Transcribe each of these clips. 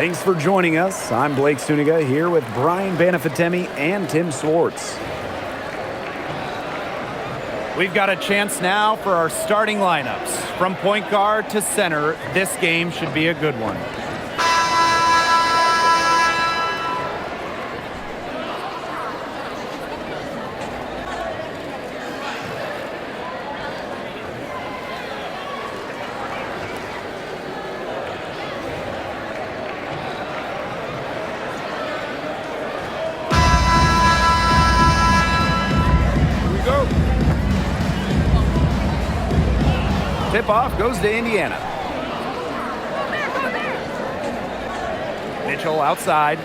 Thanks for joining us. I'm Blake Suniga here with Brian Banafitemi and Tim Swartz. We've got a chance now for our starting lineups. From point guard to center, this game should be a good one. Tip-off goes to Indiana. Mitchell outside.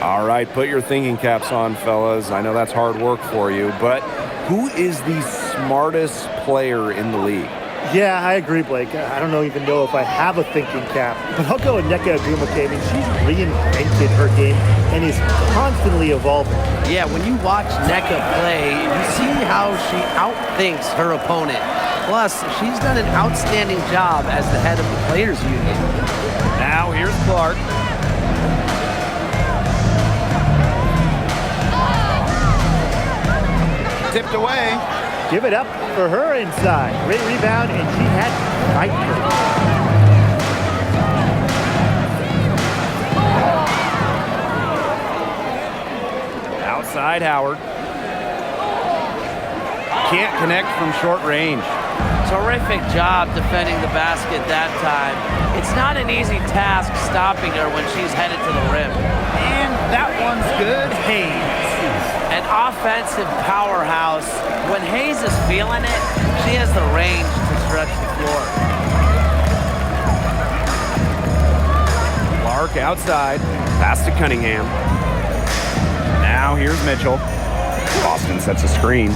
All right, put your thinking caps on, fellas. I know that's hard work for you, but who is the smartest player in the league? Yeah, I agree, Blake. I don't even know if I have a thinking cap, but I'll go with Nneka Ogwumike. She's reinvented her game and is constantly evolving. Yeah, when you watch Nneka play, you see how she outthinks her opponent. Plus, she's done an outstanding job as the head of the Players Union. Now here's Clark. Tipped away. Give it up for her inside. Great rebound, and she had fight. Outside Howard. Can't connect from short range. Terrific job defending the basket that time. It's not an easy task stopping her when she's headed to the rim. And that one's good. Hayes. An offensive powerhouse. When Hayes is feeling it, she has the range to stretch the floor. Clark outside. Pass to Cunningham. Now here's Mitchell. Boston sets a screen.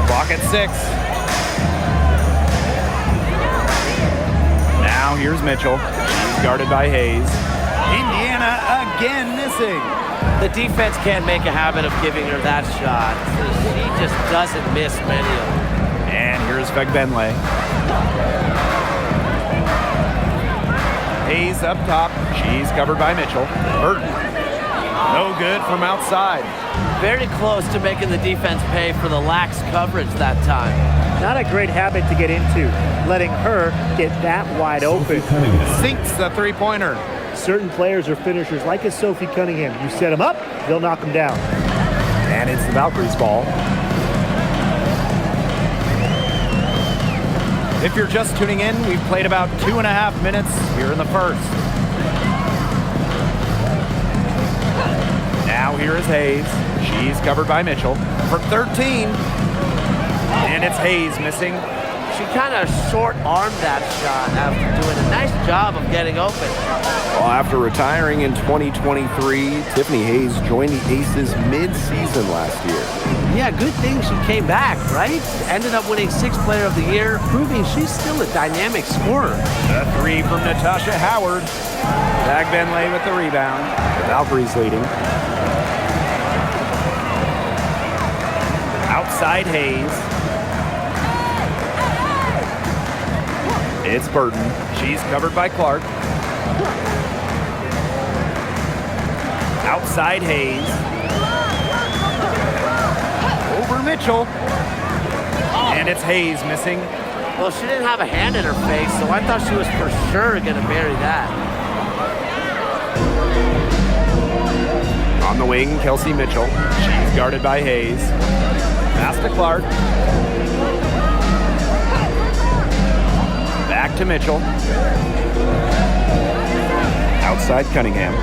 Clock at 6. Now here's Mitchell. She's guarded by Hayes. Indiana again missing. The defense can't make a habit of giving her that shot. She just doesn't miss many of them. And here's Fegbenle. Hayes up top. She's covered by Mitchell. Burton. No good from outside. Very close to making the defense pay for the lax coverage that time. Not a great habit to get into, letting her get that wide open. Sinks the three-pointer. Certain players are finishers, like a Sophie Cunningham. You set them up, they'll knock them down. And it's the Valkyries' ball. If you're just tuning in, we've played about 2.5 minutes here in the first. Now here is Hayes. She's covered by Mitchell. For 13. And it's Hayes missing. She kind of short-armed that shot after doing a nice job of getting open. Well, after retiring in 2023, Tiffany Hayes joined the Aces mid-season last year. Yeah, good thing she came back, right? Ended up winning 6th Player of the Year, proving she's still a dynamic scorer. The 3 from Natasha Howard. Fegbenle with the rebound. The Valkyries leading. Outside Hayes. It's Burton. She's covered by Clark. Outside Hayes. Over Mitchell. And it's Hayes missing. Well, she didn't have a hand in her face, so I thought she was for sure going to bury that. On the wing, Kelsey Mitchell. She's guarded by Hayes. Pass to Clark. Back to Mitchell. Outside Cunningham.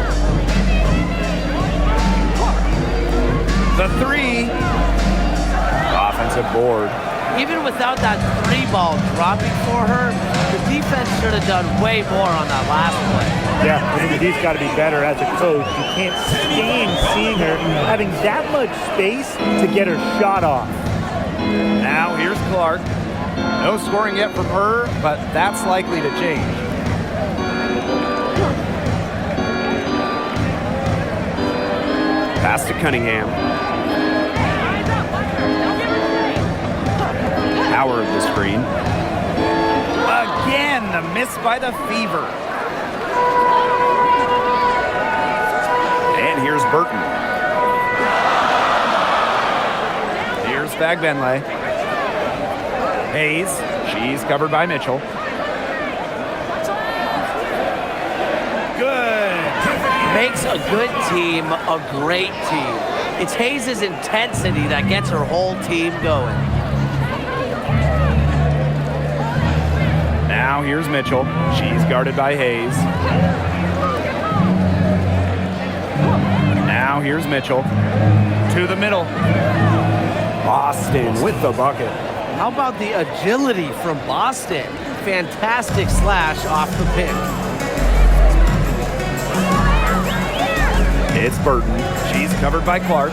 The 3. Offensive board. Even without that 3-ball dropping for her, the defense should have done way more on that last play. Yeah, I think he's got to be better as a coach. You can't stand seeing her having that much space to get her shot off. Now here's Clark. No scoring yet from her, but that's likely to change. Pass to Cunningham. Howard the screen. And the miss by the Fever. And here's Burton. Here's Fagbenle. Hayes, she's covered by Mitchell. Good. Makes a good team a great team. It's Hayes' intensity that gets her whole team going. Now here's Mitchell. She's guarded by Hayes. Now here's Mitchell. To the middle. Boston with the bucket. How about the agility from Boston? Fantastic slash off the pick. It's Burton. She's covered by Clark.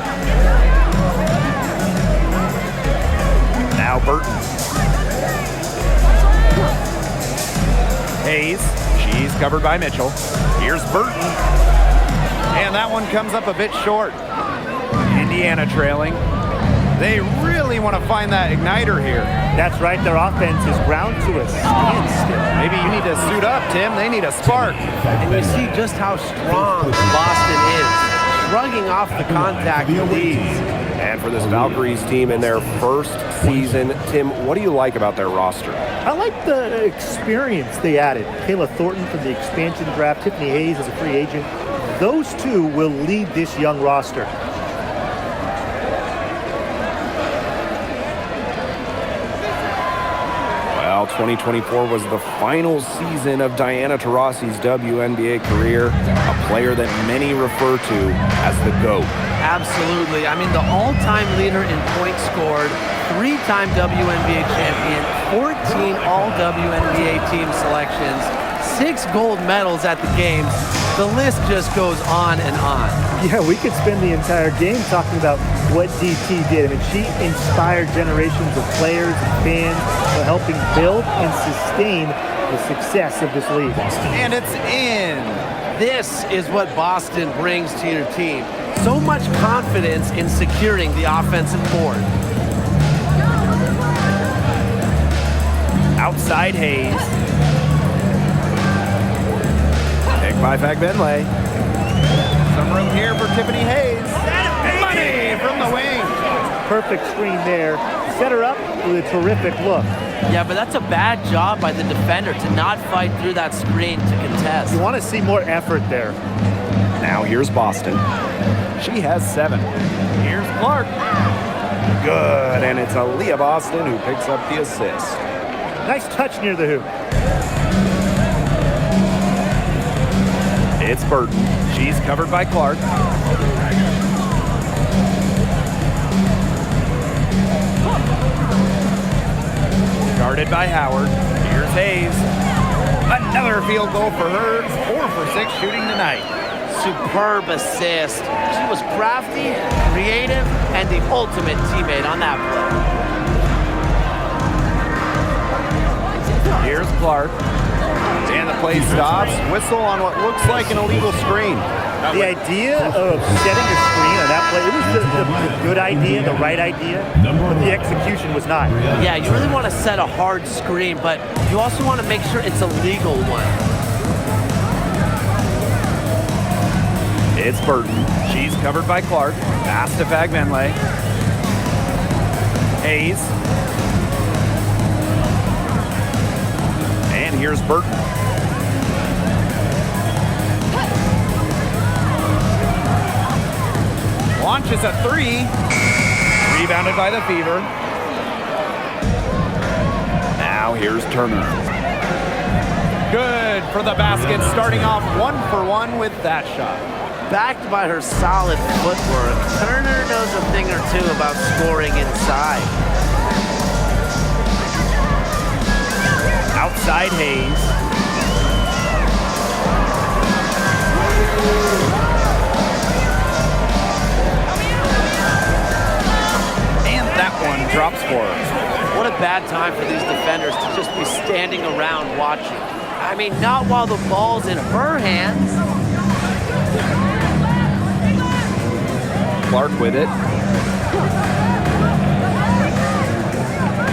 Now Burton. Hayes. She's covered by Mitchell. Here's Burton. And that one comes up a bit short. Indiana trailing. They really want to find that igniter here. That's right, their offense is ground to a standstill. Maybe you need to suit up, Tim. They need a spark. And you see just how strong Boston is. Shrugging off the contact with ease. And for this Valkyries team in their first season, Tim, what do you like about their roster? I like the experience they added. Kayla Thornton from the expansion draft, Tiffany Hayes as a free agent. Those two will lead this young roster. Well, 2024 was the final season of Diana Taurasi's WNBA career, a player that many refer to as the GOAT. Absolutely. I mean, the all-time leader in points scored, 3-time WNBA champion, 14 all-WNBA team selections, 6 gold medals at the games. The list just goes on and on. Yeah, we could spend the entire game talking about what DT did. I mean, she inspired generations of players and fans while helping build and sustain the success of this league. And it's in. This is what Boston brings to your team. So much confidence in securing the offensive board. Outside Hayes. Pick by Fagbenle. Some room here for Tiffany Hayes. Money from the wing. Perfect screen there. Set her up with a terrific look. Yeah, but that's a bad job by the defender to not fight through that screen to contest. You want to see more effort there. Now here's Boston. She has 7. Here's Clark. Good, and it's Aaliyah Boston who picks up the assist. Nice touch near the hoop. It's Burton. She's covered by Clark. Guarded by Howard. Here's Hayes. Another field goal for her. 4 for 6 shooting tonight. Superb assist. She was crafty, creative, and the ultimate teammate on that play. Here's Clark. And the play stops. Whistle on what looks like an illegal screen. The idea of setting a screen on that play, it was the good idea, the right idea, but the execution was not. Yeah, you really want to set a hard screen, but you also want to make sure it's a legal one. It's Burton. She's covered by Clark. Pass to Fagbenle. Hayes. And here's Burton. Launches a 3. Rebounded by the Fever. Now here's Turner. Good for the basket, starting off 1 for 1 with that shot. Backed by her solid footwork, Turner knows a thing or two about scoring inside. Outside Hayes. And that one drops for her. What a bad time for these defenders to just be standing around watching. I mean, not while the ball's in her hands. Clark with it.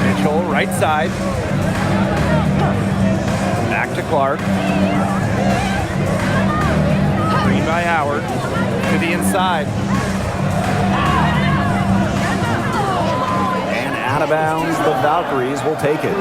Mitchell, right side. Clark. Green by Howard to the inside. And out of bounds, the Valkyries will take it.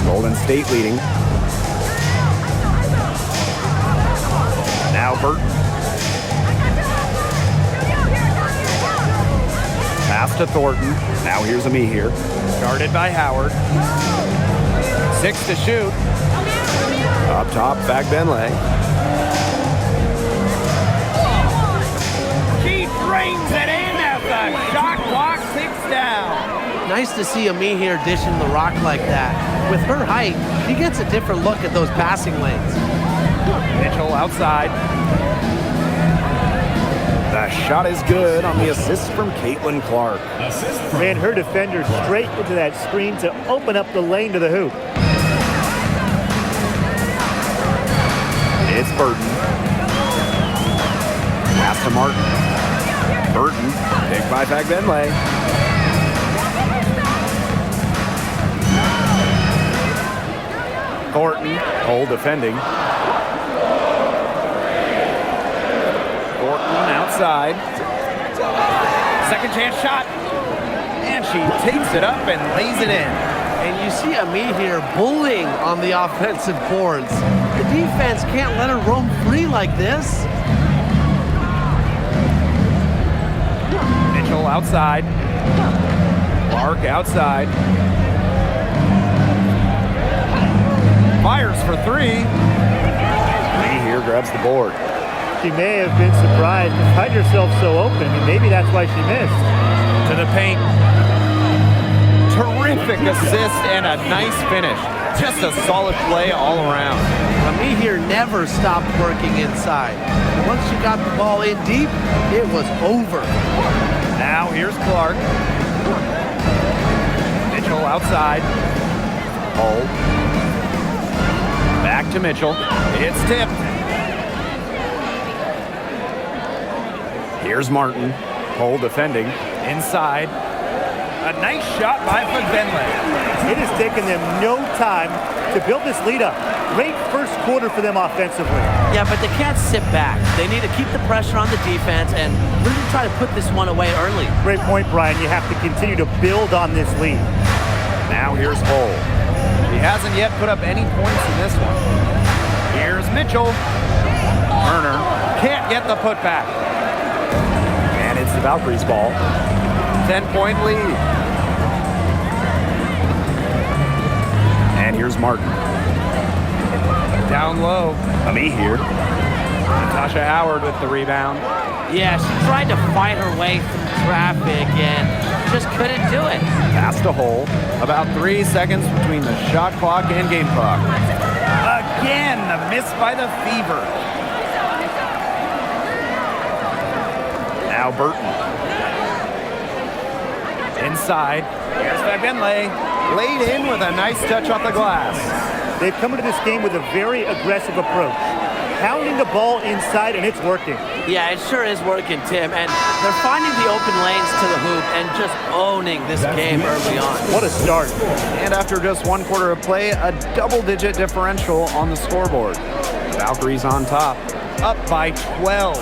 Golden State leading. Now Burton. Pass to Thornton. Now here's a me here. Guarded by Howard. 6 to shoot. Up top, Benley. She brings it in as the shot clock ticks down. Nice to see Amir dishing the rock like that. With her height, she gets a different look at those passing lanes. Mitchell outside. The shot is good on the assist from Caitlinclark. Ran her defender straight into that screen to open up the lane to the hoop. It's Burton. Pass to Martin. Burton, picked by Benley. Thornton, Hole defending. Thornton outside. Second chance shot. And she takes it up and lays it in. And you see Amir bullying on the offensive boards. The defense can't let her roam free like this. Mitchell outside. Clark outside. Fires for 3. Lee here grabs the board. She may have been surprised to find herself so open, and maybe that's why she missed. To the paint. Terrific assist and a nice finish. Just a solid play all around. Amir never stopped working inside. Once she got the ball in deep, it was over. Now here's Clark. Mitchell outside. Hole. Back to Mitchell. It's tipped. Here's Martin. Hole defending. Inside. A nice shot by Benley. It has taken them no time to build this lead up. Great first quarter for them offensively. Yeah, but they can't sit back. They need to keep the pressure on the defense and really try to put this one away early. Great point, Brian. You have to continue to build on this lead. Now here's Hole. He hasn't yet put up any points in this one. Here's Mitchell. Turner can't get the putback. And it's the Valkyries' ball. 10-point lead. And here's Martin. Down low. Me here. Natasha Howard with the rebound. Yeah, she tried to fight her way through traffic and just couldn't do it. Pass to Hole. About 3 seconds between the shot clock and game clock. Again, the miss by the Fever. Now Burton. Inside. Here's Benley. Laid in with a nice touch off the glass. They've come into this game with a very aggressive approach. Pounding the ball inside, and it's working. Yeah, it sure is working, Tim. And they're finding the open lanes to the hoop and just owning this game early on. What a start. And after just 1 quarter of play, a double-digit differential on the scoreboard. Valkyries on top, up by 12.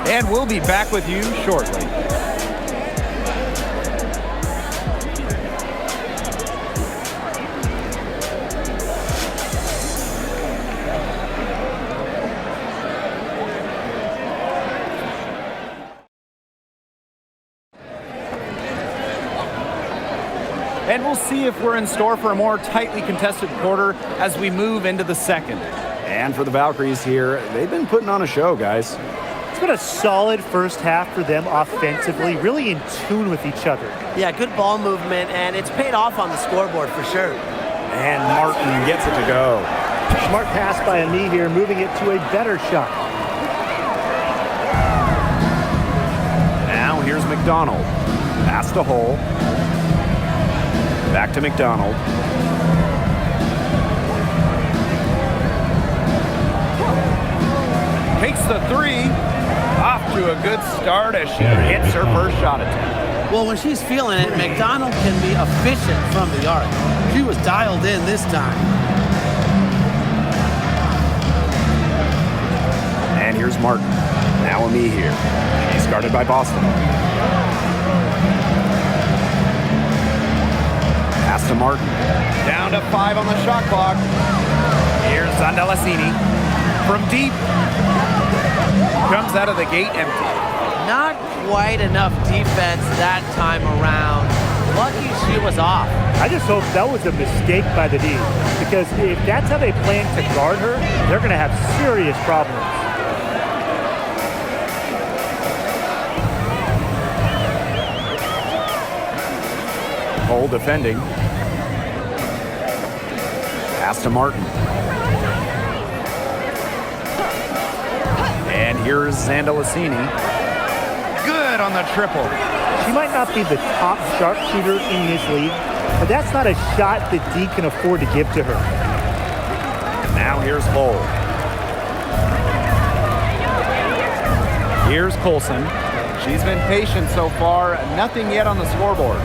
And we'll be back with you shortly. And we'll see if we're in store for a more tightly contested quarter as we move into the second. And for the Valkyries here, they've been putting on a show, guys. It's been a solid first half for them offensively, really in tune with each other. Yeah, good ball movement, and it's paid off on the scoreboard for sure. And Martin gets it to go. Smart pass by Ami here, moving it to a better shot. Now here's McDonald. Pass to Hole. Back to McDonald. to a good start as she hits her first shot attempt. Well, when she's feeling it, McDonald can be efficient from the arc. She was dialed in this time. And here's Martin. Now a me here. She's guarded by Boston. Pass to Martin. Down to 5 on the shot clock. Here's Zandalasini from deep. Comes out of the gate empty. Not quite enough defense that time around. Lucky she was off. I just hope that was a mistake by the D, because if that's how they plan to guard her, they're going to have serious problems. Cole defending. Pass to Martin. And here's Zandalasini. Good on the triple. She might not be the top sharpshooter in this league, but that's not a shot that D can afford to give to her. Now here's Cole. Here's Colson. She's been patient so far. Nothing yet on the scoreboard.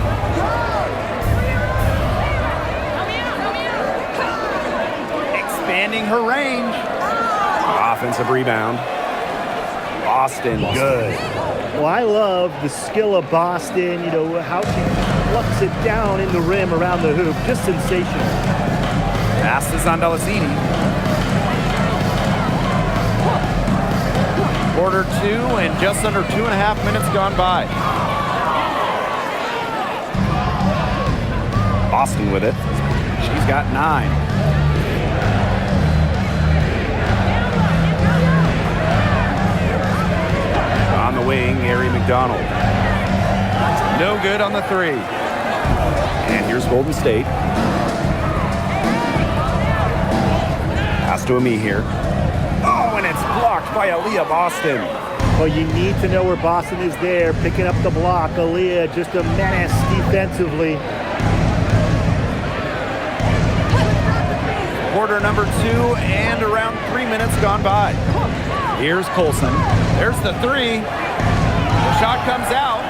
Expanding her range. Offensive rebound. Boston, good. Well, I love the skill of Boston, you know, how she plucks it down in the rim around the hoop. Just sensational. Pass to Zandalasini. Quarter 2 and just under 2.5 minutes gone by. Boston with it. She's got 9. On the wing, Ari McDonald. No good on the 3. And here's Golden State. Pass to a me here. Oh, and it's blocked by Aaliyah Boston. Well, you need to know where Boston is there, picking up the block. Aaliyah, just a menace defensively. Quarter number 2 and around 3 minutes gone by. Here's Colson. There's the 3. The shot comes out.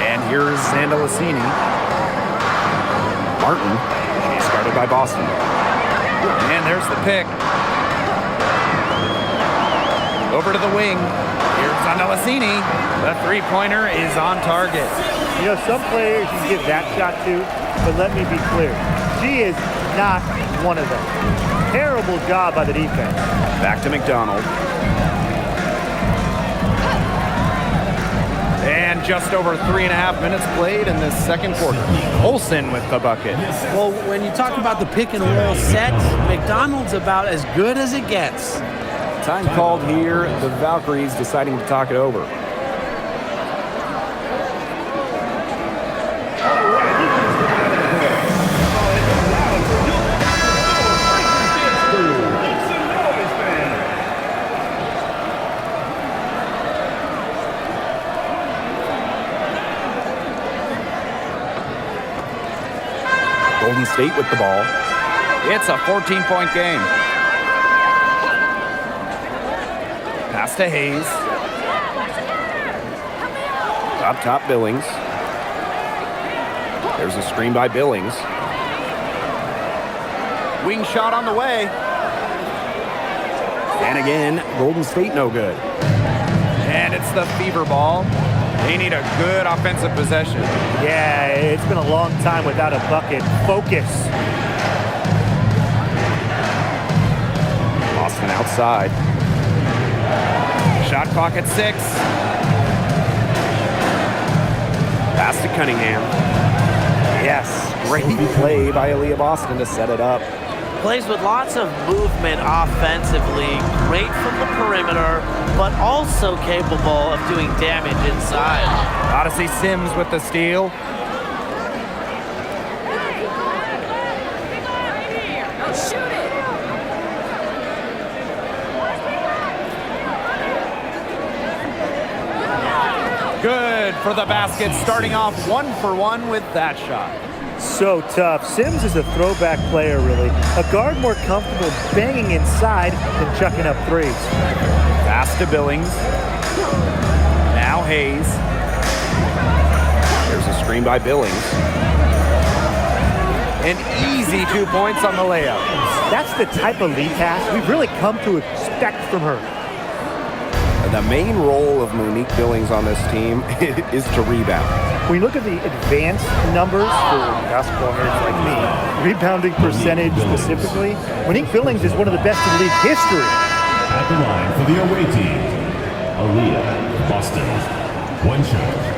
And here's Zandalasini. Martin. She's guarded by Boston. And there's the pick. Over to the wing. Here's Zandalasini. The 3-pointer is on target. You know, some players you give that shot to, but let me be clear. She is not one of them. Terrible job by the defense. Back to McDonald. And just over 3.5 minutes played in this second quarter. Olsen with the bucket. Well, when you talk about the pick and roll set, McDonald's about as good as it gets. Time called here. The Valkyries deciding to talk it over. Golden State with the ball. It's a 14-point game. Pass to Hayes. Up top, Billings. There's a screen by Billings. Wing shot on the way. And again, Golden State no good. And it's the fever ball. They need a good offensive possession. Yeah, it's been a long time without a bucket. Focus. Boston outside. Shot clock at 6. Pass to Cunningham. Yes, great play by Aaliyah Boston to set it up. Plays with lots of movement offensively, great from the perimeter, but also capable of doing damage inside. Odyssey Sims with the steal. Good for the basket, starting off 1 for 1 with that shot. So tough. Sims is a throwback player, really. A guard more comfortable banging inside than chucking up threes. Pass to Billings. Now Hayes. There's a screen by Billings. An easy 2 points on the layup. That's the type of lead pass we've really come to expect from her. The main role of Monique Billings on this team is to rebound. When you look at the advanced numbers for basketball nerds like me, rebounding percentage specifically, Monique Billings is one of the best in league history. At the line for the away team, Aaliyah, Boston. One shot.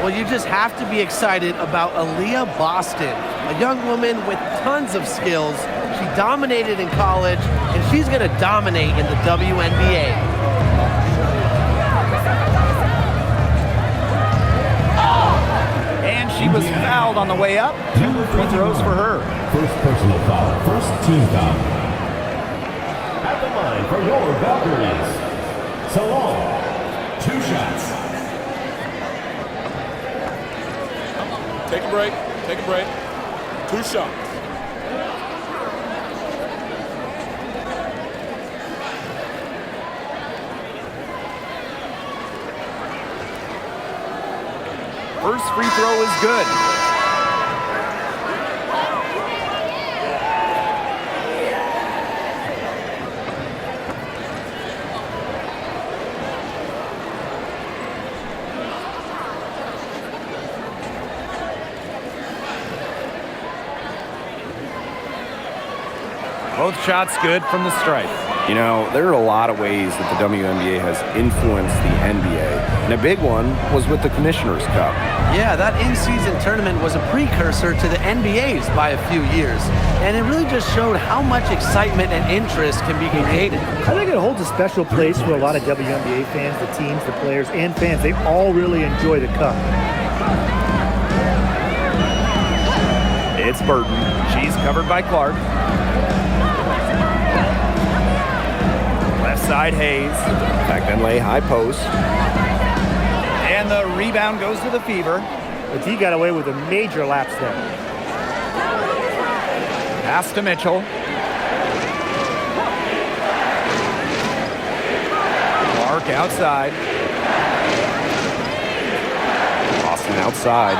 Well, you just have to be excited about Aaliyah Boston, a young woman with tons of skills. She dominated in college, and she's going to dominate in the WNBA. And she was fouled on the way up. 2 free throws for her. First personal foul, first team foul. At the line for your Valkyries, Salon. 2 shots. Take a break. Take a break. 2 shots. First free throw is good. Both shots good from the stripe. You know, there are a lot of ways that the WNBA has influenced the NBA, and a big one was with the Commissioner's Cup. Yeah, that in-season tournament was a precursor to the NBA's by a few years, and it really just showed how much excitement and interest can be created. I think it holds a special place for a lot of WNBA fans, the teams, the players, and fans. They all really enjoy the cup. It's Burton. She's covered by Clark. Left side, Hayes. Back then lay high post. And the rebound goes to the Fever. But he got away with a major lapse there. Pass to Mitchell. Clark outside. Boston outside.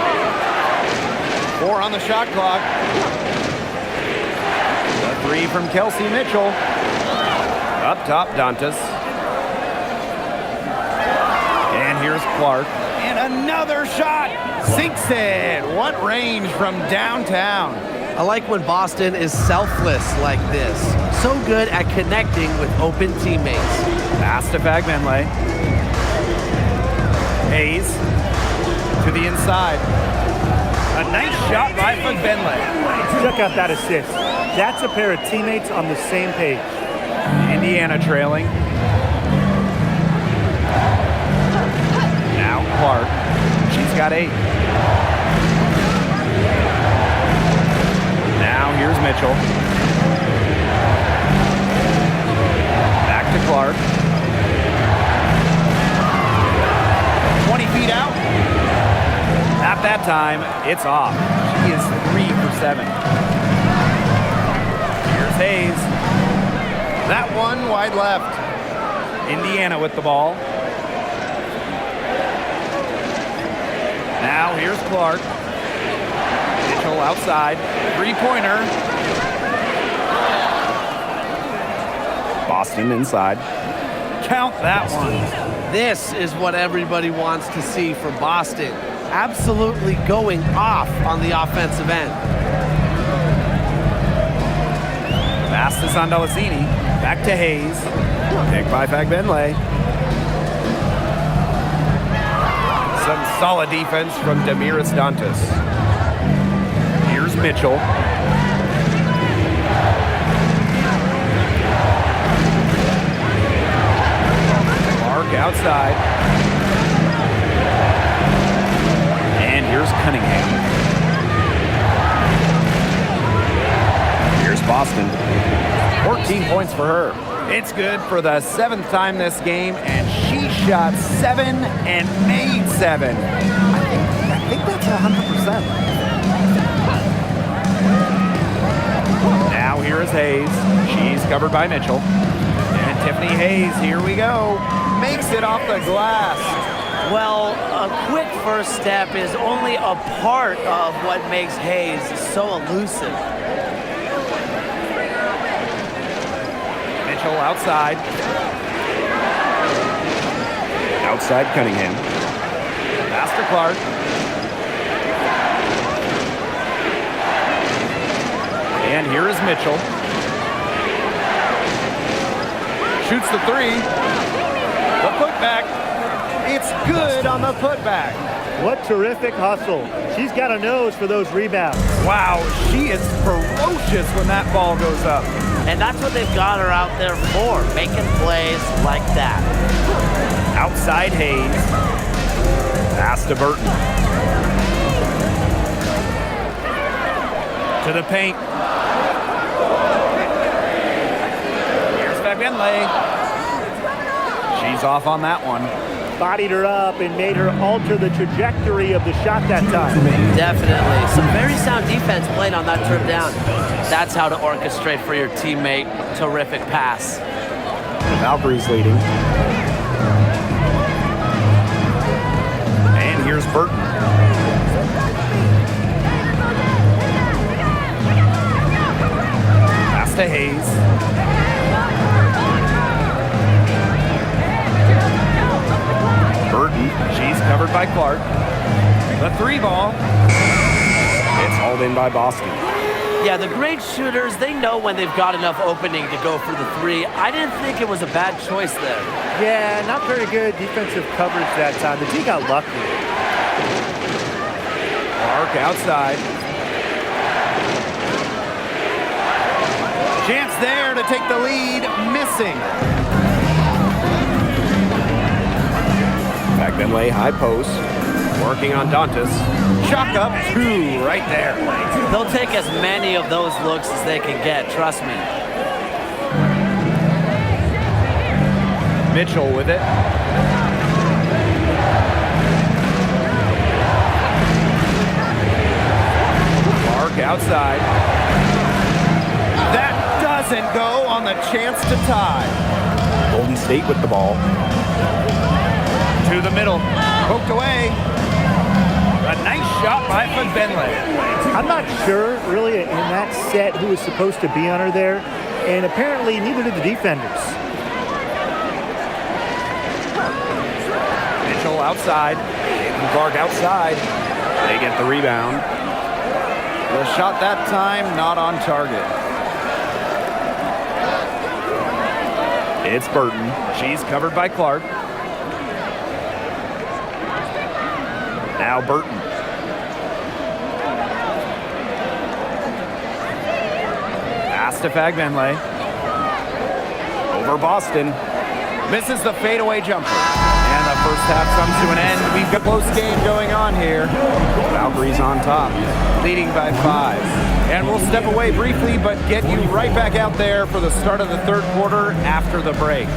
4 on the shot clock. The 3 from Kelsey Mitchell. Up top, Dantas. And here's Clark. And another shot. Sinks it. What range from downtown. I like when Boston is selfless like this. So good at connecting with open teammates. Pass to Fagbenle. Hayes to the inside. A nice shot by Fagbenle. Check out that assist. That's a pair of teammates on the same page. Indiana trailing. Now Clark. She's got 8. Now here's Mitchell. Back to Clark. 20 feet out. At that time, it's off. She is 3 for 7. Here's Hayes. That one wide left. Indiana with the ball. Now here's Clark. Mitchell outside. 3-pointer. Boston inside. Count that one. This is what everybody wants to see from Boston. Absolutely going off on the offensive end. Pass to Sandalacini. Back to Hayes. Picked by Fagbenle. Some solid defense from Damiris Dantas. Here's Mitchell. Clark outside. Cunningham. Here's Boston. 14 points for her. It's good for the 7th time this game, and she shot 7 and made 7. I think that's 100%. Now here is Hayes. She's covered by Mitchell. And Tiffany Hayes, here we go. Makes it off the glass. Well, a quick first step is only a part of what makes Hayes so elusive. Mitchell outside. Outside Cunningham. Pass to Clark. And here is Mitchell. Shoots the 3. The putback. It's good on the putback. What terrific hustle. She's got a nose for those rebounds. Wow, she is ferocious when that ball goes up. And that's what they've got her out there for, making plays like that. Outside Hayes. Pass to Burton. To the paint. Here's Fagbinley. She's off on that one. Bodied her up and made her alter the trajectory of the shot that time. Definitely. Some very sound defense played on that trip down. That's how to orchestrate for your teammate. Terrific pass. The Valkyries leading. And here's Burton. Pass to Hayes. Burton, she's covered by Clark. The 3 ball. It's hauled in by Boston. Yeah, the great shooters, they know when they've got enough opening to go for the 3. I didn't think it was a bad choice there. Yeah, not very good defensive coverage that time. The team got lucky. Clark outside. Chance there to take the lead, missing. Fagbinley, high post. Working on Dantas. Chalk up 2 right there. They'll take as many of those looks as they can get, trust me. Mitchell with it. Clark outside. That doesn't go on the chance to tie. Golden State with the ball. To the middle. Poked away. A nice shot by Fagbinley. I'm not sure, really, in that set who was supposed to be on her there, and apparently neither did the defenders. Mitchell outside. Clark outside. They get the rebound. The shot that time not on target. It's Burton. She's covered by Clark. Now Burton. Pass to Fagbinley. Over Boston. Misses the fadeaway jumper. And the first half comes to an end. We've got a close game going on here. Valkyries on top. Leading by 5. And we'll step away briefly, but get you right back out there for the start of the 3rd quarter after the break.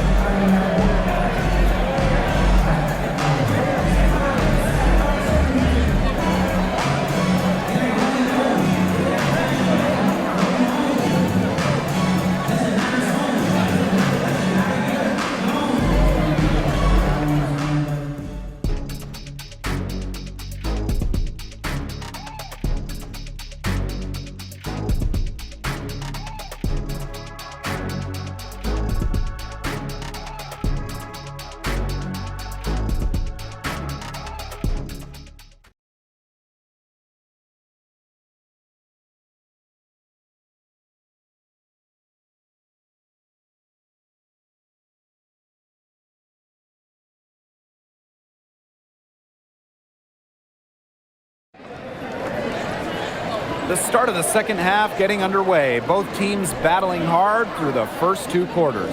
The start of the second half getting underway. Both teams battling hard through the first 2 quarters.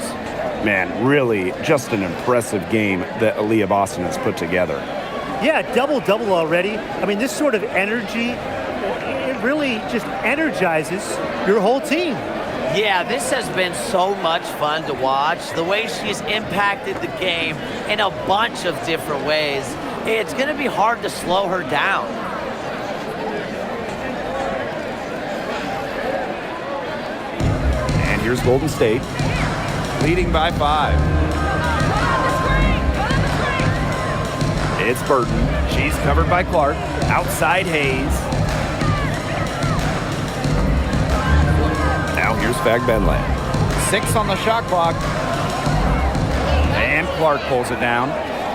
Man, really just an impressive game that Aaliyah Boston has put together. Yeah, double-double already. I mean, this sort of energy, it really just energizes your whole team. Yeah, this has been so much fun to watch. The way she's impacted the game in a bunch of different ways. It's going to be hard to slow her down. And here's Golden State. Leading by 5. It's Burton. She's covered by Clark. Outside Hayes. Now here's Fagbenle. 6 on the shot clock. And Clark pulls it down.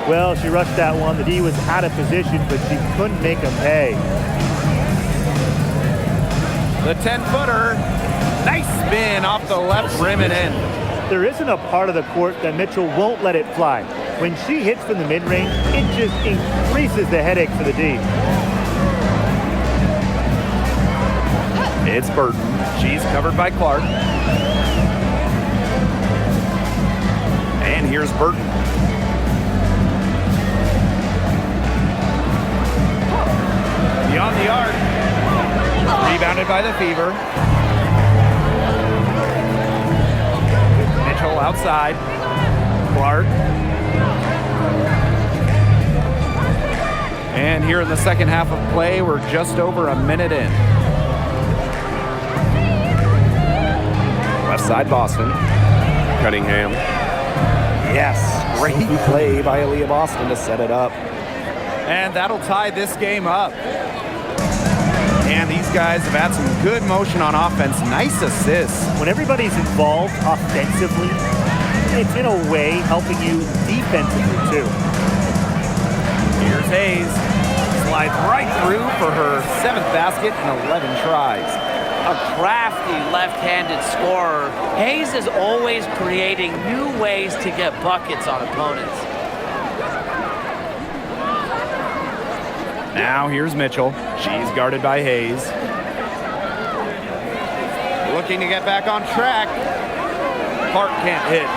Well, she rushed that one. The D was out of position, but she couldn't make him pay. The 10-footer. Nice spin off the left rim and in. There isn't a part of the court that Mitchell won't let it fly. When she hits from the mid-range, it just increases the headache for the D. It's Burton. She's covered by Clark. And here's Burton. Beyond the arc. Rebounded by the Fever. Mitchell outside. Clark. And here in the second half of play, we're just over a minute in. Left side Boston. Cunningham. Yes, great play by Aaliyah Boston to set it up. And that'll tie this game up. And these guys have had some good motion on offense. Nice assists. When everybody's involved offensively, it's in a way helping you defensively too. Here's Hayes. Slides right through for her 7th basket in 11 tries. A crafty left-handed scorer. Hayes is always creating new ways to get buckets on opponents. Now here's Mitchell. She's guarded by Hayes. Looking to get back on track. Clark can't hit.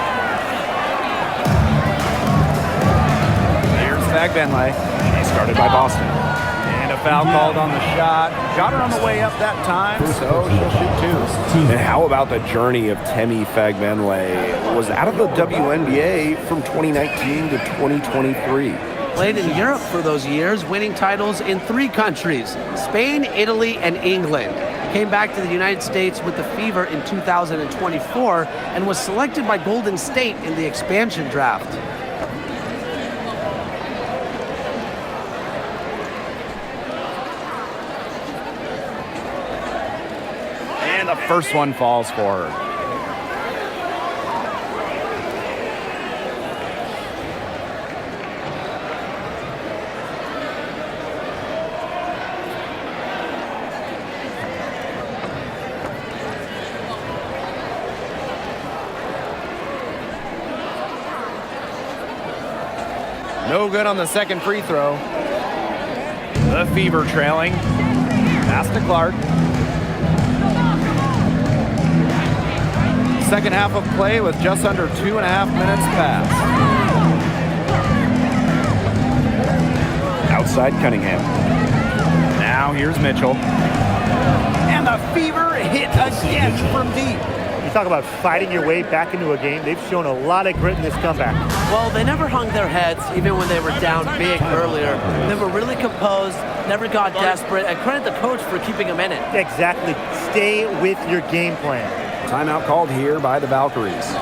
Here's Fagbenle. She's guarded by Boston. And a foul called on the shot. Got her on the way up that time, so she'll shoot 2. And how about the journey of Temi Fagbenle? Was out of the WNBA from 2019 to 2023. Played in Europe for those years, winning titles in 3 countries, Spain, Italy, and England. Came back to the United States with the Fever in 2024 and was selected by Golden State in the expansion draft. And the first one falls for her. No good on the second free throw. The Fever trailing. Pass to Clark. Second half of play with just under 2.5 minutes passed. Outside Cunningham. Now here's Mitchell. And the Fever hit again from deep. You talk about fighting your way back into a game. They've shown a lot of grit in this comeback. Well, they never hung their heads, even when they were down big earlier. They were really composed, never got desperate, and credit the coach for keeping them in it. Exactly. Stay with your game plan. Timeout called here by the Valkyries.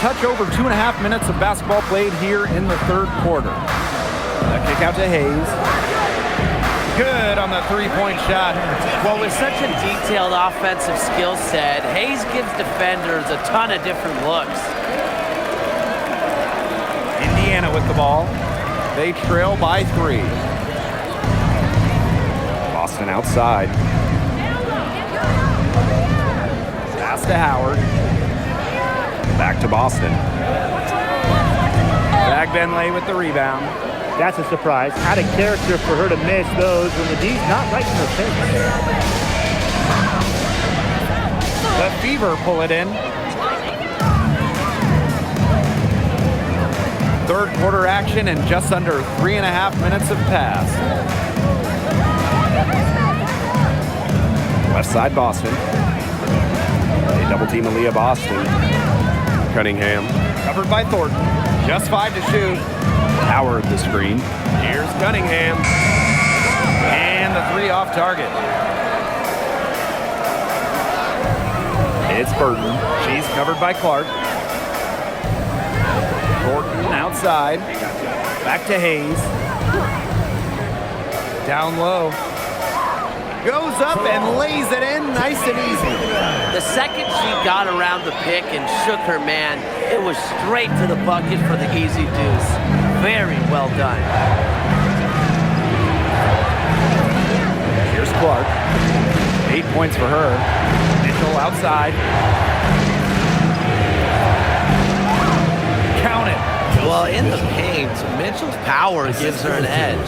Touch over 2.5 minutes of basketball played here in the third quarter. A kick out to Hayes. Good on the three-point shot. Well, with such a detailed offensive skill set, Hayes gives defenders a ton of different looks. Indiana with the ball. They trail by 3. Boston outside. Pass to Howard. Back to Boston. Fagbenle with the rebound. That's a surprise. Out of character for her to miss those when the D's not right in her face. The Fever pull it in. Third quarter action and just under 3.5 minutes have passed. Left side Boston. They double team Aaliyah Boston. Cunningham. Covered by Thornton. Just 5 to shoot. Howard the screen. Here's Cunningham. And the 3 off target. It's Burton. She's covered by Clark. Thornton outside. Back to Hayes. Down low. Goes up and lays it in nice and easy. The second she got around the pick and shook her man, it was straight to the bucket for the easy deuce. Very well done. Here's Clark. 8 points for her. Mitchell outside. Count it. Well, in the paint, Mitchell's power gives her an edge.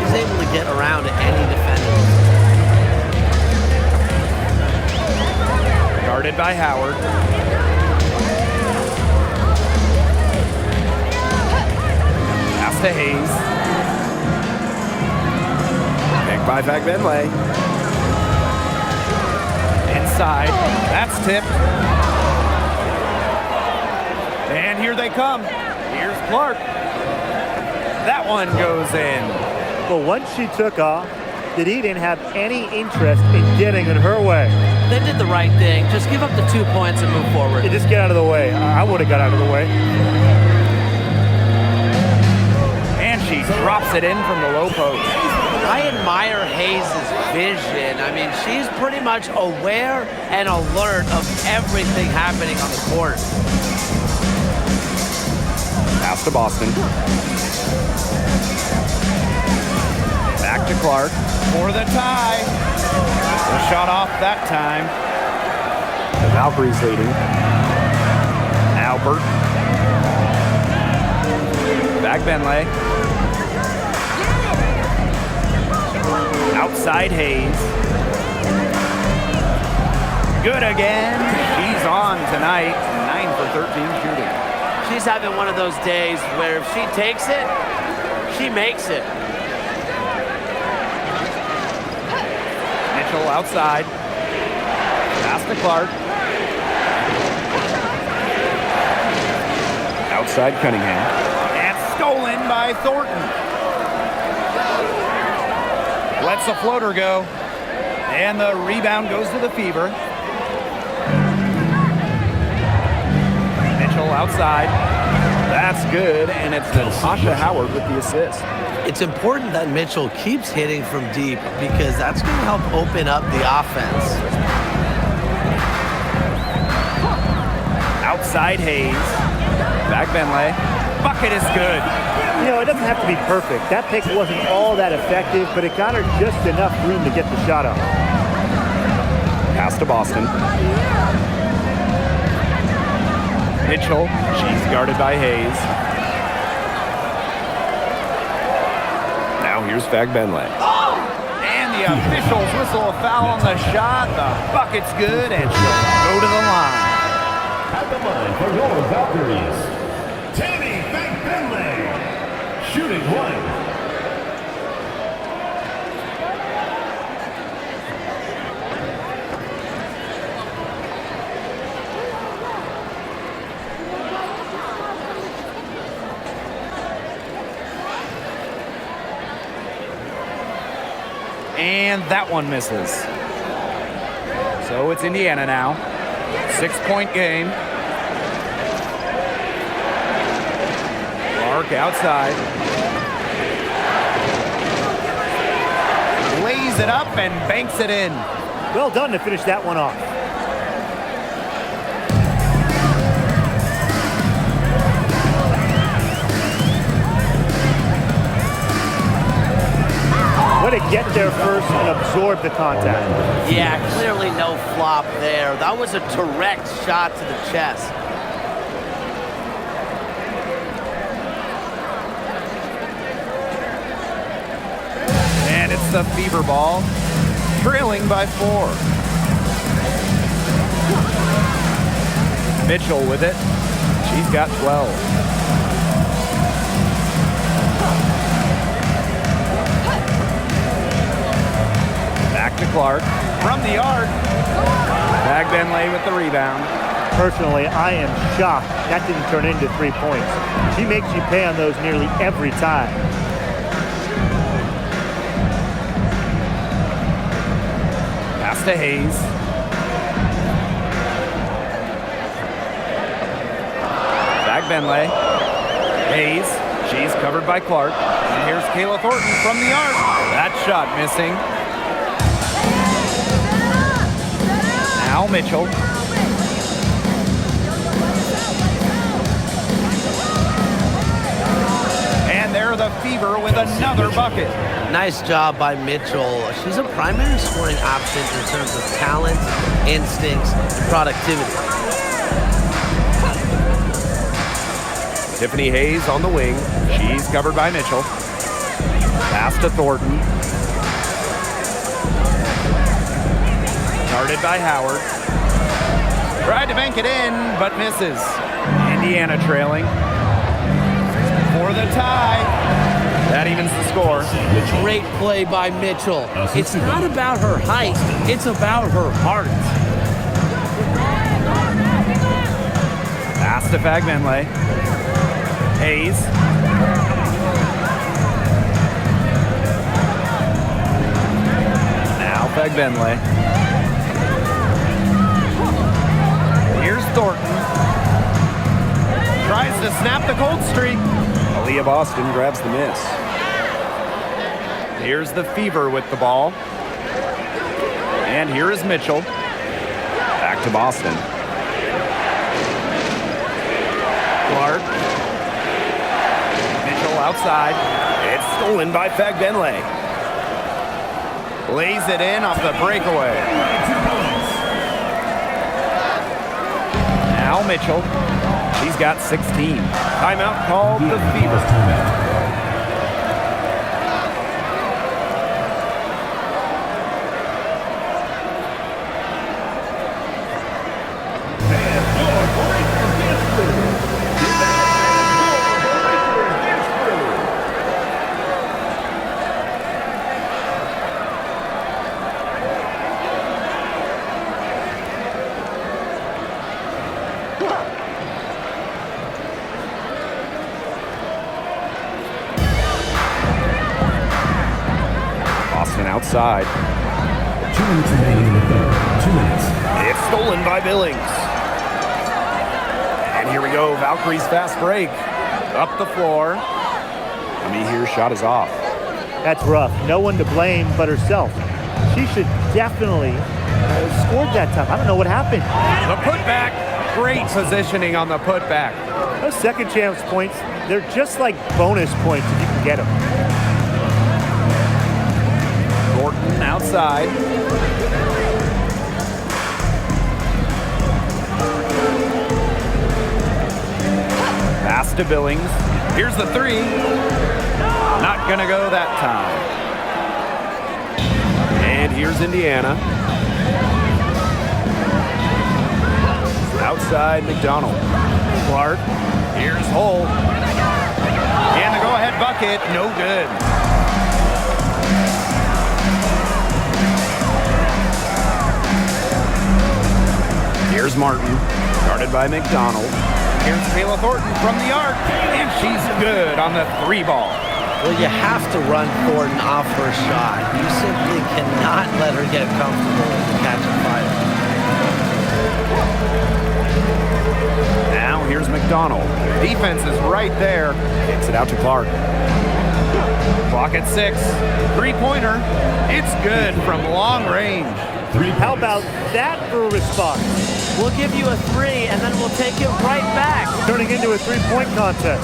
She's able to get around any defender. Guarded by Howard. Pass to Hayes. Picked by Fagbenle. Inside. That's tipped. And here they come. Here's Clark. That one goes in. But once she took off, the D didn't have any interest in getting in her way. They did the right thing. Just give up the 2 points and move forward. They just get out of the way. I would have got out of the way. And she drops it in from the low post. I admire Hayes' vision. I mean, she's pretty much aware and alert of everything happening on the court. Pass to Boston. Back to Clark for the tie. The shot off that time. The Valkyries leading. Albert. Fagbenle. Outside Hayes. Good again. She's on tonight. 9 for 13 shooting. She's having one of those days where if she takes it, she makes it. Mitchell outside. Pass to Clark. Outside Cunningham. And stolen by Thornton. Lets the floater go. And the rebound goes to the Fever. Mitchell outside. That's good, and it's Natasha Howard with the assist. It's important that Mitchell keeps hitting from deep because that's going to help open up the offense. Outside Hayes. Fagbenle. Bucket is good. You know, it doesn't have to be perfect. That pick wasn't all that effective, but it got her just enough room to get the shot up. Pass to Boston. Mitchell. She's guarded by Hayes. Now here's Fagbenle. And the officials whistle a foul on the shot. The bucket's good, and she'll go to the line. At the line for your Valkyries, Tammy Fagbenle, shooting 1. And that one misses. So it's Indiana now. 6-point game. Clark outside. Lays it up and banks it in. Well done to finish that one off. Way to get there there first and absorb the contact. Yeah, clearly no flop there. That was a direct shot to the chest. And it's the fever ball, trailing by 4. Mitchell with it. She's got 12. Back to Clark from the arc. Benley with the rebound. Personally, I am shocked that didn't turn into 3 points. She makes you pay on those nearly every time. Pass to Hayes. Benley. Hayes. She's covered by Clark. And here's Kayla Thornton from the arc. That shot missing. Now Mitchell. And they're the Fever with another bucket. Nice job by Mitchell. She's a primary scoring option in terms of talent, instincts, and productivity. Tiffany Hayes on the wing. She's covered by Mitchell. Pass to Thornton. Guarded by Howard. Tried to bank it in, but misses. Indiana trailing. For the tie. That evens the score. Great play by Mitchell. It's not about her height, it's about her heart. Pass to Benley. Hayes. Now Benley. Here's Thornton. Tries to snap the cold streak. Aaliyah Boston grabs the miss. Here's the Fever with the ball. And here is Mitchell. Back to Boston. Clark. Outside. It's stolen by Benley. Lays it in off the breakaway. Now Mitchell. She's got 16. Timeout called the Fever. Outside. 2 minutes remaining in the third. 2 minutes. It's stolen by Billings. And here we go. Valkyries fast break. Up the floor. Here's shot is off. That's rough. No one to blame but herself. She should definitely have scored that time. I don't know what happened. The putback. Great positioning on the putback. Those second chance points, they're just like bonus points if you can get them. Thornton outside. Pass to Billings. Here's the 3. Not gonna go that time. And here's Indiana. Outside McDonald. Clark. Here's Hull. And the go-ahead bucket, no good. Here's Martin, guarded by McDonald. Here's Kayla Thornton from the arc, and she's good on the 3 ball. Well, you have to run Thornton off her shot. You simply cannot let her get comfortable with the catch and fire. Now here's McDonald. Defense is right there. Kicks it out to Clark. Clock at 6. 3-pointer. It's good from long range. How about that for a response? We'll give you a 3, and then we'll take it right back. Turning into a 3-point contest.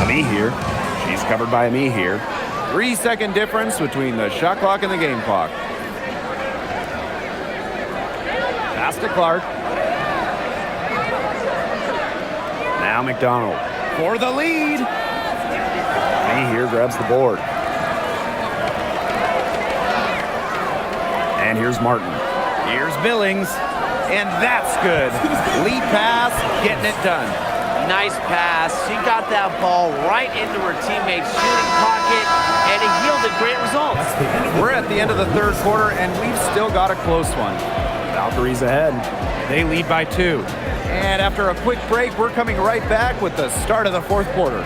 Ami here. She's covered by Ami here. 3-second difference between the shot clock and the game clock. Pass to Clark. Now McDonald. For the lead. He here grabs the board. And here's Martin. Here's Billings. And that's good. Lead pass, getting it done. Nice pass. She got that ball right into her teammate's shooting pocket, and it yielded great results. We're at the end of the third quarter, and we've still got a close one. Valkyries ahead. They lead by 2. And after a quick break, we're coming right back with the start of the fourth quarter.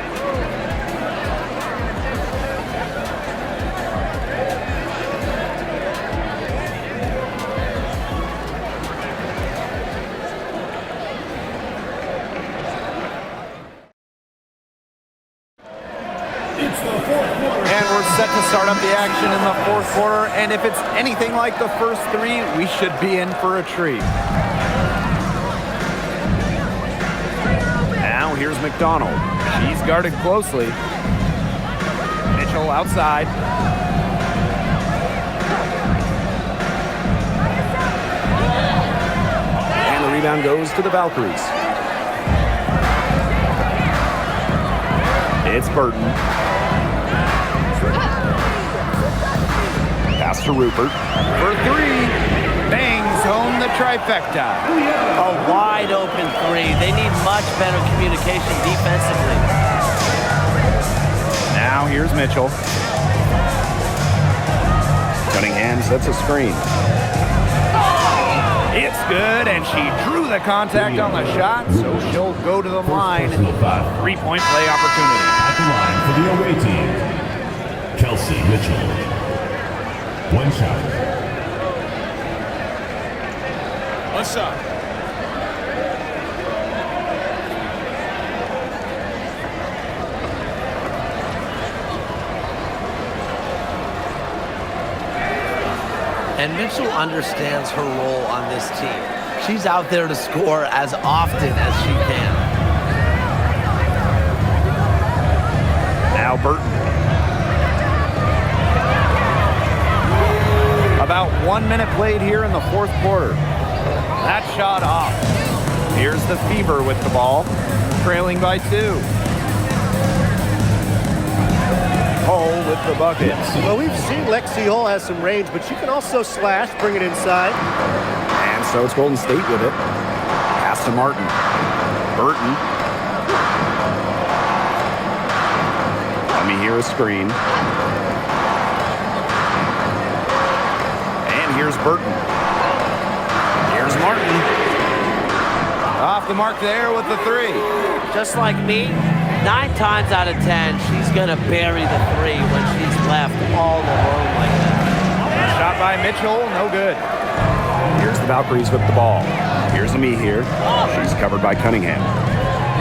And we're set to start up the action in the fourth quarter. And if it's anything like the first 3, we should be in for a treat. Now here's McDonald. She's guarded closely. Mitchell outside. And the rebound goes to the Valkyries. It's Burton. Pass to Rupert. For 3. Bangs home the trifecta. A wide open 3. They need much better communication defensively. Now here's Mitchell. Cunningham sets a screen. It's good, and she drew the contact on the shot, so she'll go to the line. 3-point play opportunity. At the line for the away team, Kelsey Mitchell. 1 shot. 1 shot. And Mitchell understands her role on this team. She's out there to score as often as she can. Now Burton. About 1 minute played here in the fourth quarter. That shot off. Here's the Fever with the ball, trailing by 2. Hull with the bucket. Well, we've seen Lexi Hull has some range, but she can also slash, bring it inside. And so it's Golden State with it. Pass to Martin. Burton. Let me hear a screen. And here's Burton. Here's Martin. Off the mark there with the 3. Just like me, 9 times out of 10, she's going to bury the 3 when she's left all alone like that. Shot by Mitchell, no good. Here's the Valkyries with the ball. Here's me here. She's covered by Cunningham.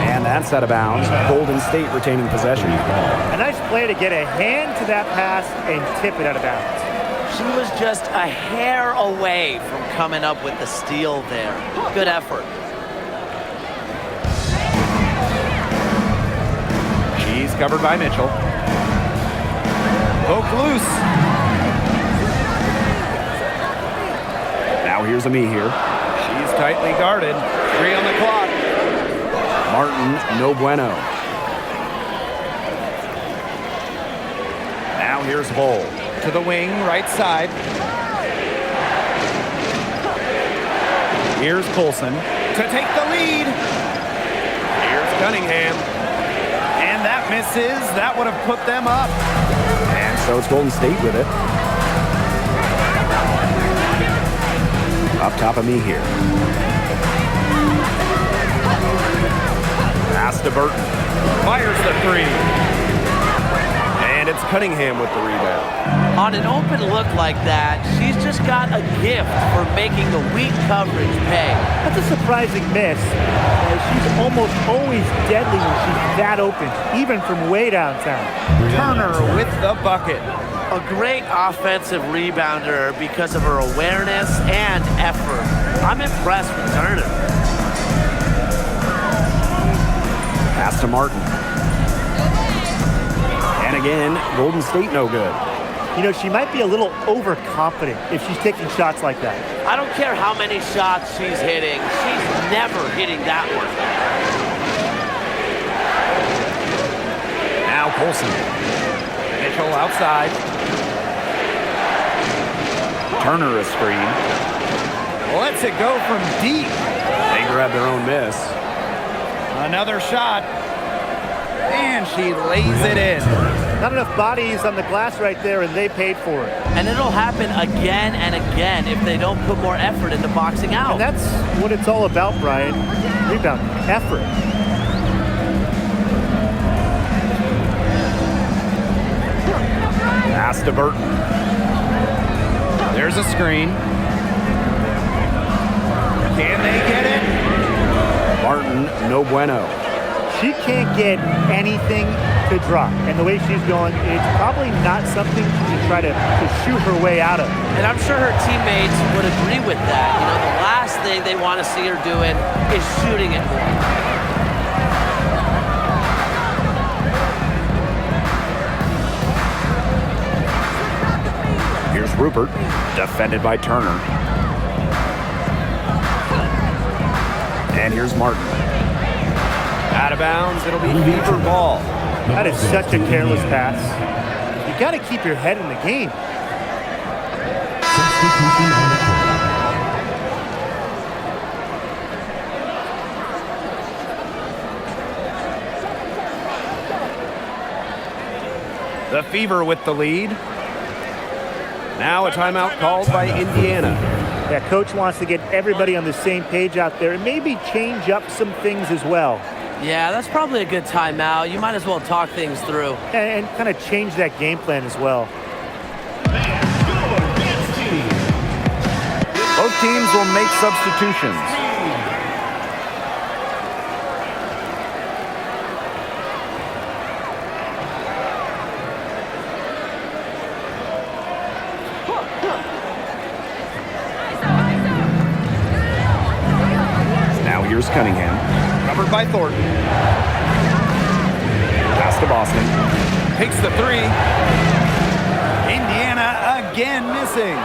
And that's out of bounds. Golden State retaining possession. A nice play to get a hand to that pass and tip it out of bounds. She was just a hair away from coming up with the steal there. Good effort. She's covered by Mitchell. Poke loose. Now here's me here. She's tightly guarded. 3 on the clock. Martin, no bueno. Now here's Hull. To the wing, right side. Here's Colson to take the lead. Here's Cunningham. And that misses. That would have put them up. And so it's Golden State with it. Up top of me here. Pass to Burton. Fires the 3. And it's Cunningham with the rebound. On an open look like that, she's just got a gift for making the weak coverage pay. That's a surprising miss. She's almost always deadly when she's that open, even from way downtown. Turner with the bucket. A great offensive rebounder because of her awareness and effort. I'm impressed with Turner. Pass to Martin. And again, Golden State no good. You know, she might be a little overconfident if she's taking shots like that. I don't care how many shots she's hitting. She's never hitting that one. Now Colson. Mitchell outside. Turner a screen. Lets it go from deep. They grab their own miss. Another shot. And she lays it in. Not enough bodies on the glass right there, and they paid for it. And it'll happen again and again if they don't put more effort into boxing out. And that's what it's all about, Brian. Rebound, effort. Pass to Burton. There's a screen. Can they get it? Martin, no bueno. She can't get anything to drop. And the way she's going, it's probably not something to try to shoot her way out of. And I'm sure her teammates would agree with that. You know, the last thing they want to see her doing is shooting it more. Here's Rupert, defended by Turner. And here's Martin. Out of bounds, it'll be Fever ball. That is such a careless pass. You got to keep your head in the game. Substitution on the court. The Fever with the lead. Now a timeout called by Indiana. Yeah, coach wants to get everybody on the same page out there and maybe change up some things as well. Yeah, that's probably a good timeout. You might as well talk things through. And kind of change that game plan as well. Both teams will make substitutions. Now here's Cunningham. Covered by Thornton. Pass to Boston. Takes the three. Indiana again missing.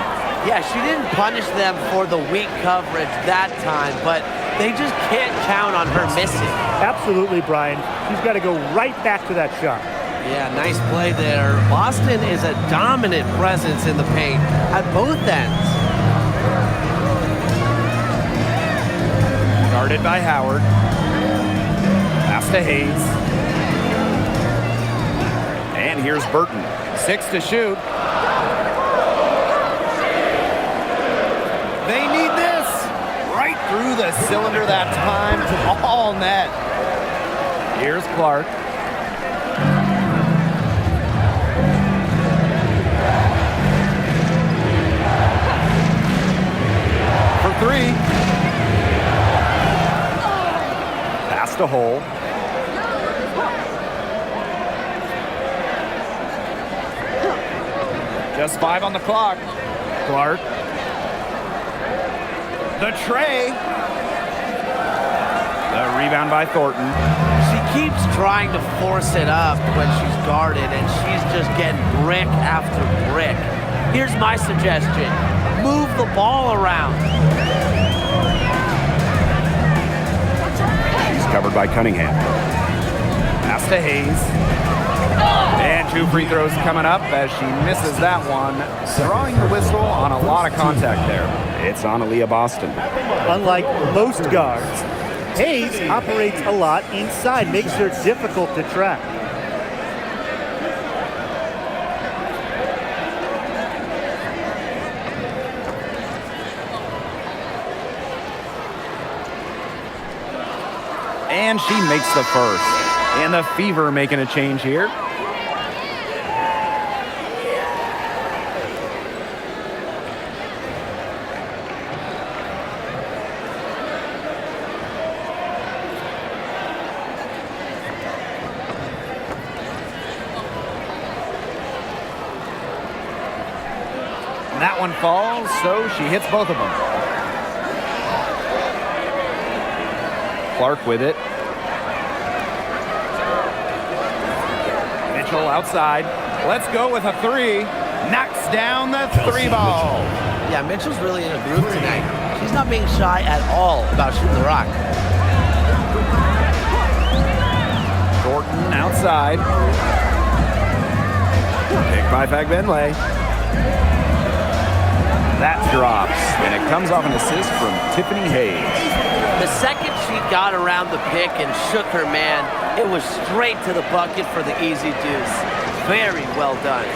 Yeah, she didn't punish them for the weak coverage that time, but they just can't count on her missing. Absolutely, Brian. She's got to go right back to that shot. Yeah, nice play there. Boston is a dominant presence in the paint at both ends. Guarded by Howard. Pass to Hayes. And here's Burton. 6 to shoot. They need this. Right through the cylinder that time. All net. Here's Clark. For three. Pass to Hole. Just 5 on the clock. Clark. The tray. The rebound by Thornton. She keeps trying to force it up when she's guarded, and she's just getting brick after brick. Here's my suggestion. Move the ball around. He's covered by Cunningham. Pass to Hayes. And 2 free throws coming up as she misses that one. Drawing the whistle on a lot of contact there. It's on Aaliyah Boston. Unlike most guards, Hayes operates a lot inside, makes her difficult to track. And she makes the first. And the Fever making a change here. And that one falls, so she hits both of them. Clark with it. Mitchell outside. Let's go with a three. Knocks down the three ball. Yeah, Mitchell's really in a groove tonight. She's not being shy at all about shooting the rock. Thornton outside. Picked by Fagbenle. That drops, and it comes off an assist from Tiffany Hayes. The second she got around the pick and shook her man, it was straight to the bucket for the easy deuce. Very well done.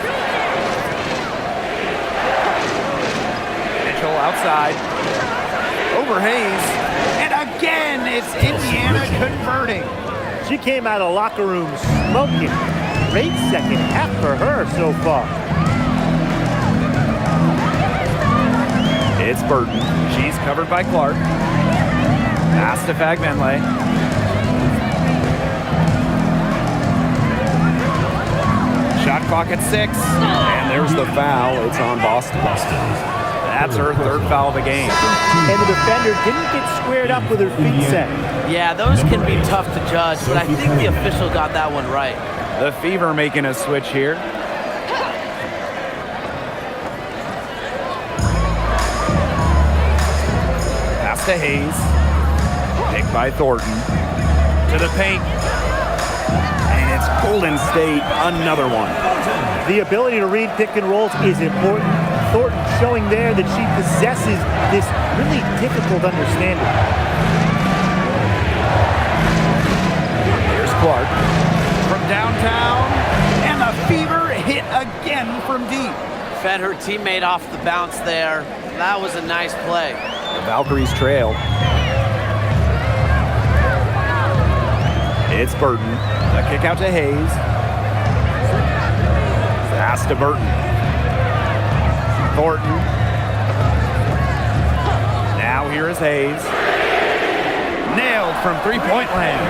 Mitchell outside. Over Hayes. And again, it's Indiana converting. She came out of locker room smoking. Great second half for her so far. It's Burton. She's covered by Clark. Pass to Fagbenle. Shot clock at 6. And there's the foul. It's on Boston. That's her third foul of the game. And the defender didn't get squared up with her feet set. Yeah, those can be tough to judge, but I think the official got that one right. The Fever making a switch here. Pass to Hayes. Picked by Thornton. To the paint. And it's Golden State, another one. The ability to read pick and rolls is important. Thornton showing there that she possesses this really difficult understanding. Here's Clark. From downtown. And the Fever hit again from deep. Fed her teammate off the bounce there. That was a nice play. The Valkyries trail. It's Burton. A kick out to Hayes. Pass to Burton. Thornton. Now here is Hayes. Nailed from three-point land.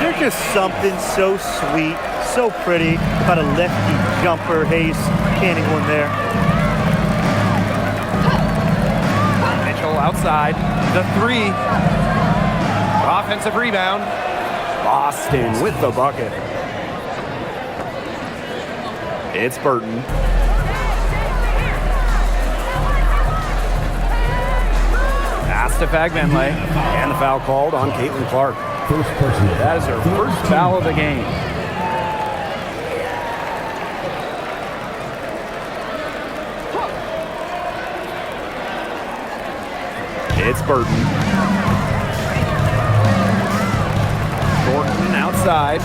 There's just something so sweet, so pretty about a lefty jumper. Hayes canning one there. Mitchell outside. The three. Offensive rebound. Boston with the bucket. It's Burton. Pass to Fagbenle. And the foul called on CaitlincLark. First personal. That is her first foul of the game. It's Burton. Thornton outside.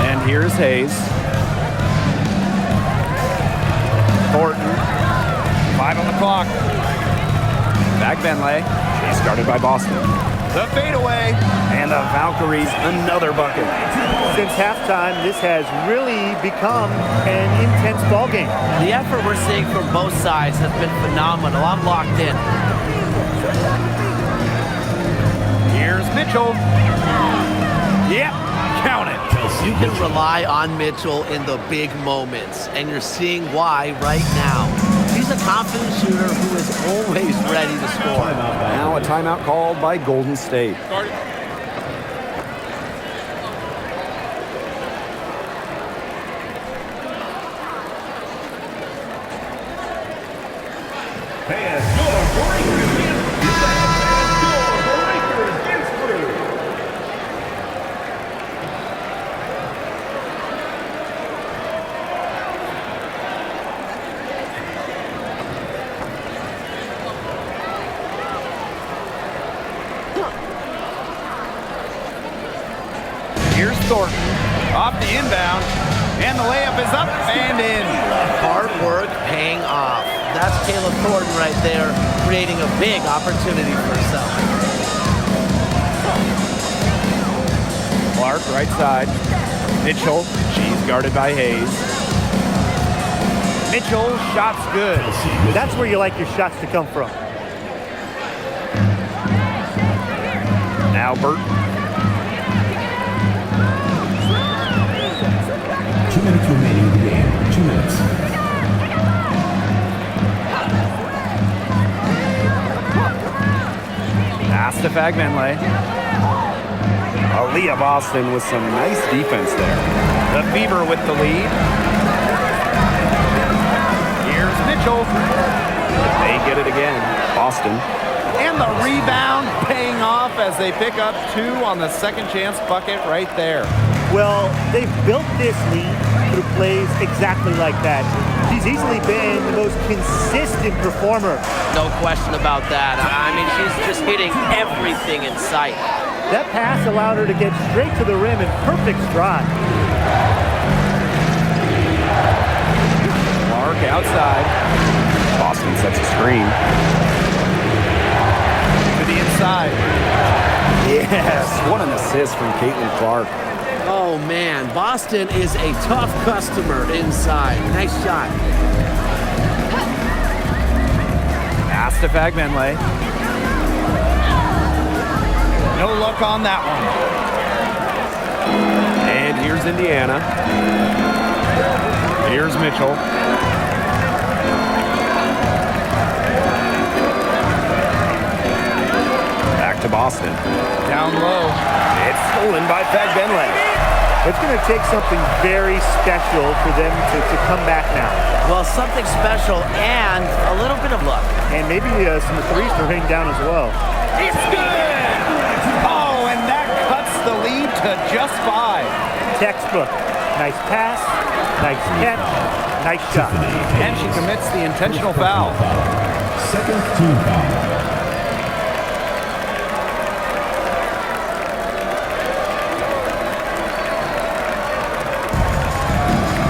And here's Hayes. Thornton. 5 on the clock. Fagbenle. She's guarded by Boston. The fadeaway. And the Valkyries, another bucket. Since halftime, this has really become an intense ball game. The effort we're seeing from both sides has been phenomenal. I'm locked in. Here's Mitchell. Yep, count it. You can rely on Mitchell in the big moments, and you're seeing why right now. He's a confident shooter who is always ready to score. Now a timeout called by Golden State. Guard it. And your breakers get through. And your breakers get through. Here's Thornton. Off the inbound. And the layup is up and in. Hard work paying off. That's Kayla Thornton right there, creating a big opportunity for herself. Clark, right side. Mitchell, she's guarded by Hayes. Mitchell, shot's good. That's where you like your shots to come from. Now Burton. 2 minutes remaining in the game. 2 minutes. Pass to Fagbenle. Aaliyah Boston with some nice defense there. The Fever with the lead. Mitchell. They get it again. Boston. And the rebound paying off as they pick up 2 on the second chance bucket right there. Well, they've built this lead through plays exactly like that. She's easily been the most consistent performer. No question about that. I mean, she's just hitting everything in sight. That pass allowed her to get straight to the rim in perfect stride. Clark outside. Boston sets a screen. To the inside. Yes, what an assist from Caitlinclark. Oh man, Boston is a tough customer inside. Nice shot. Pass to Fagbenle. No luck on that one. And here's Indiana. Here's Mitchell. Back to Boston. Down low. It's stolen by Fagbenle. It's going to take something very special for them to come back now. Well, something special and a little bit of luck. And maybe some threes to rain down as well. It's good! Oh, and that cuts the lead to just 5. Textbook. Nice pass, nice catch, nice shot. And she commits the intentional foul. Second team foul.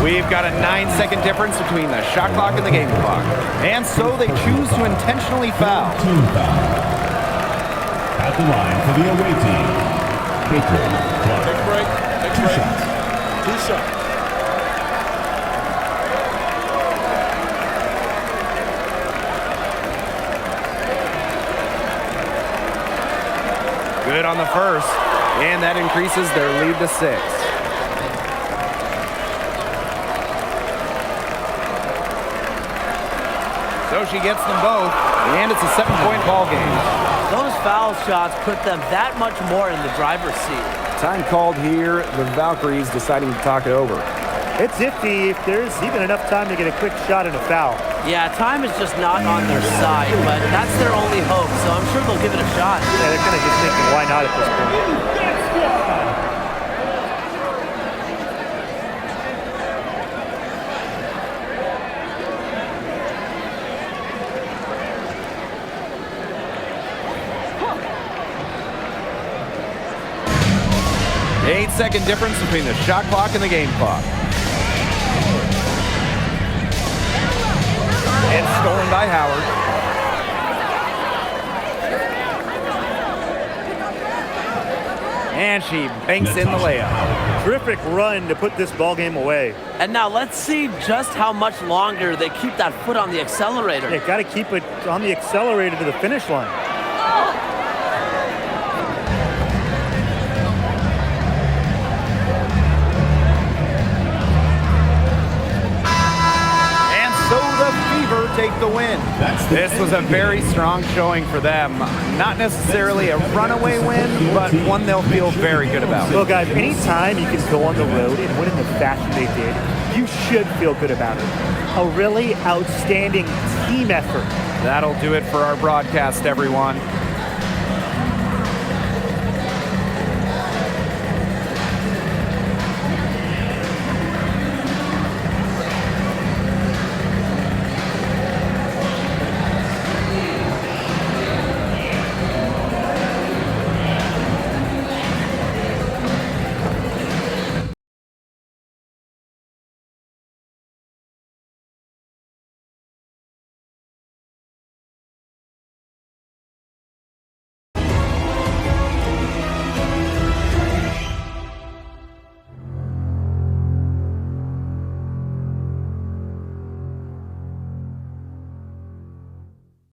We've got a 9-second difference between the shot clock and the game clock. And so they choose to intentionally foul. Team foul. At the line for the away team. Clark. Take a break. Take a Two break. shots. 2 shots. Good on the first. And that increases their lead to 6. So she gets them both, and it's a 7-point ball game. Those foul shots put them that much more in the driver's seat. Time called here. The Valkyries deciding to talk it over. It's iffy if there's even enough time to get a quick shot and a foul. Yeah, time is just not on their side, but that's their only hope, so I'm sure they'll give it a shot. Yeah, they're kind of just thinking, why not at this point? 8-second difference between the shot clock and the game clock. And stolen by Howard. And she banks in the layup. Terrific run to put this ball game away. And now let's see just how much longer they keep that foot on the accelerator. They got to keep it on the accelerator to the finish line. Take the win. This was a very strong showing for them. Not necessarily a runaway win, but one they'll feel very good about. Well, guys, anytime you can go on the road and win in the fashion they did, you should feel good about it. A really outstanding team effort. That'll do it for our broadcast, everyone.